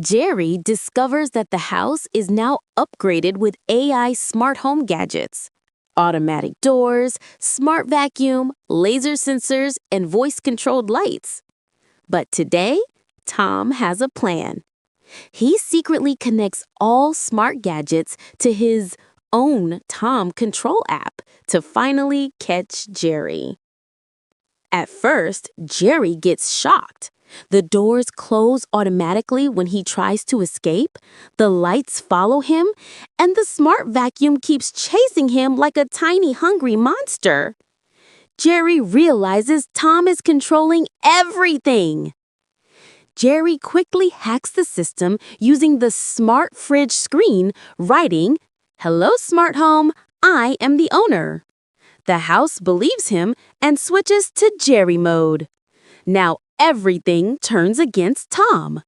Jerry discovers that the house is now upgraded with AI smart home gadgets. Automatic doors, smart vacuum, laser sensors, and voice-controlled lights. But today, Tom has a plan. He secretly connects all smart gadgets to his own Tom Control app to finally catch Jerry. At first, Jerry gets shocked. The doors close automatically when he tries to escape, the lights follow him, and the smart vacuum keeps chasing him like a tiny hungry monster. Jerry realizes Tom is controlling everything. Jerry quickly hacks the system using the smart fridge screen, writing, "Hello, smart home, I am the owner." The house believes him and switches to Jerry mode. Now everything turns against Tom.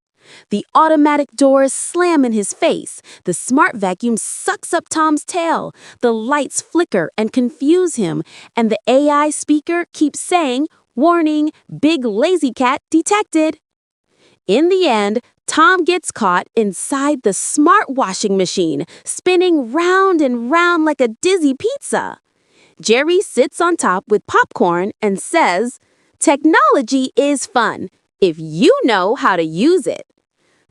The automatic doors slam in his face, the smart vacuum sucks up Tom's tail, the lights flicker and confuse him, and the AI speaker keeps saying, "Warning, big lazy cat detected." In the end, Tom gets caught inside the smart washing machine, spinning round and round like a dizzy pizza. Jerry sits on top with popcorn and says, "Technology is fun if you know how to use it."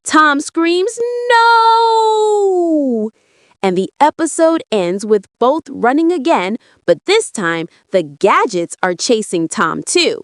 Tom screams, "No!" And the episode ends with both running again, but this time the gadgets are chasing Tom too.